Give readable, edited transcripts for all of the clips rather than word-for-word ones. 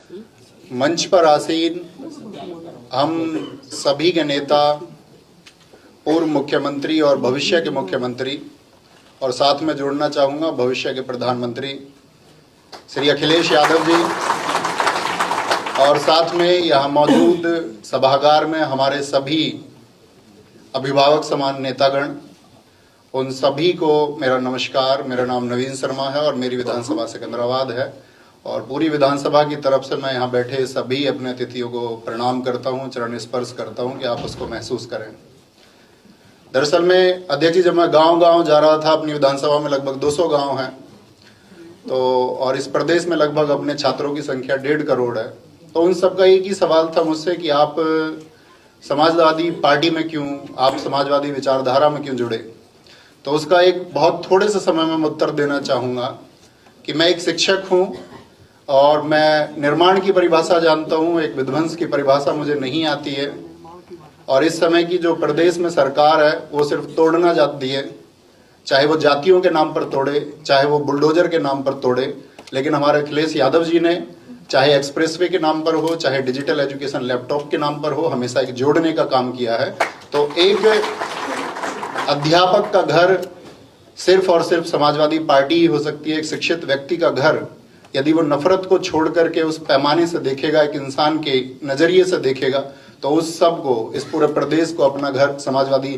मंच पर आसीन हम सभी के नेता, पूर्व मुख्यमंत्री और भविष्य के मुख्यमंत्री, और साथ में जोड़ना चाहूँगा भविष्य के प्रधानमंत्री श्री अखिलेश यादव जी, और साथ में यहाँ मौजूद सभागार में हमारे सभी अभिभावक समान नेतागण, उन सभी को मेरा नमस्कार। मेरा नाम नवीन शर्मा है और मेरी विधानसभा सिकंदराबाद है, और पूरी विधानसभा की तरफ से मैं यहाँ बैठे सभी अपने अतिथियों को प्रणाम करता हूँ, चरण स्पर्श करता हूँ कि आप उसको महसूस करें। दरअसल में अध्यक्ष जी, जब मैं गांव-गांव जा रहा था, अपनी विधानसभा में लगभग 200 गांव हैं, तो और इस प्रदेश में लगभग अपने छात्रों की संख्या 1.5 करोड़ है, तो उन सबका एक ही सवाल था मुझसे कि आप समाजवादी पार्टी में क्यों, आप समाजवादी विचारधारा में क्यों जुड़े। तो उसका एक बहुत थोड़े से समय में मैं उत्तर देना चाहूँगा कि मैं एक शिक्षक हूँ और मैं निर्माण की परिभाषा जानता हूँ, एक विध्वंस की परिभाषा मुझे नहीं आती है। और इस समय की जो प्रदेश में सरकार है वो सिर्फ तोड़ना चाहती है, चाहे वो जातियों के नाम पर तोड़े, चाहे वो बुलडोजर के नाम पर तोड़े। लेकिन हमारे अखिलेश यादव जी ने चाहे एक्सप्रेसवे के नाम पर हो, चाहे डिजिटल एजुकेशन लैपटॉप के नाम पर हो, हमेशा एक जोड़ने का काम किया है। तो एक अध्यापक का घर सिर्फ और सिर्फ समाजवादी पार्टी ही हो सकती है। एक शिक्षित व्यक्ति का घर यदि वो नफरत को छोड़ करके उस पैमाने से देखेगा, एक इंसान के नजरिए से देखेगा, तो उस सब को, इस पूरे प्रदेश को अपना घर समाजवादी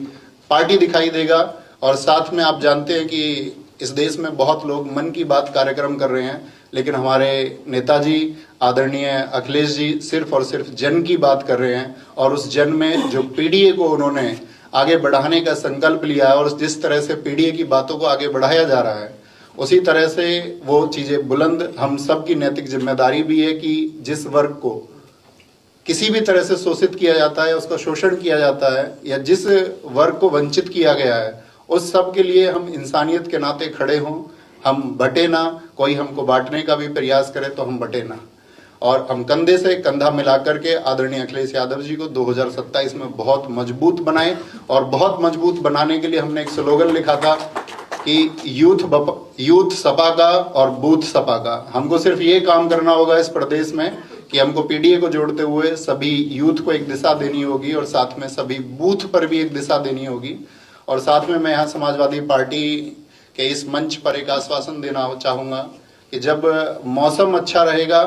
पार्टी दिखाई देगा। और साथ में आप जानते हैं कि इस देश में बहुत लोग मन की बात कार्यक्रम कर रहे हैं, लेकिन हमारे नेताजी आदरणीय अखिलेश जी सिर्फ और सिर्फ जन की बात कर रहे हैं। और उस जन में जो पीडीए को उन्होंने आगे बढ़ाने का संकल्प लिया है, और जिस तरह से पीडीए की बातों को आगे बढ़ाया जा रहा है, उसी तरह से वो चीजें बुलंद, हम सब की नैतिक जिम्मेदारी भी है कि जिस वर्ग को किसी भी तरह से शोषित किया जाता है, उसका शोषण किया जाता है, या जिस वर्ग को वंचित किया गया है, उस सब के लिए हम इंसानियत के नाते खड़े हों। हम बटे ना, कोई हमको बांटने का भी प्रयास करे तो हम बटे ना, और हम कंधे से कंधा मिलाकर के आदरणीय अखिलेश यादव जी को 2027 में बहुत मजबूत बनाएं। और बहुत मजबूत बनाने के लिए हमने एक स्लोगन लिखा था कि यूथ सपा का और बूथ सपा का। हमको सिर्फ ये काम करना होगा इस प्रदेश में कि हमको पीडीए को जोड़ते हुए सभी यूथ को एक दिशा देनी होगी, और साथ में सभी बूथ पर भी एक दिशा देनी होगी। और साथ में मैं यहाँ समाजवादी पार्टी के इस मंच पर एक आश्वासन देना चाहूँगा कि जब मौसम अच्छा रहेगा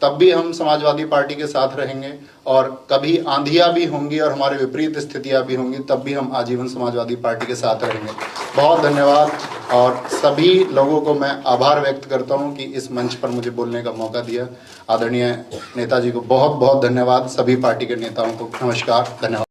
तब भी हम समाजवादी पार्टी के साथ रहेंगे, और कभी आंधियाँ भी होंगी और हमारे विपरीत स्थितियाँ भी होंगी, तब भी हम आजीवन समाजवादी पार्टी के साथ रहेंगे। बहुत धन्यवाद, और सभी लोगों को मैं आभार व्यक्त करता हूं कि इस मंच पर मुझे बोलने का मौका दिया। आदरणीय नेताजी को बहुत बहुत धन्यवाद, सभी पार्टी के नेताओं को नमस्कार, धन्यवाद।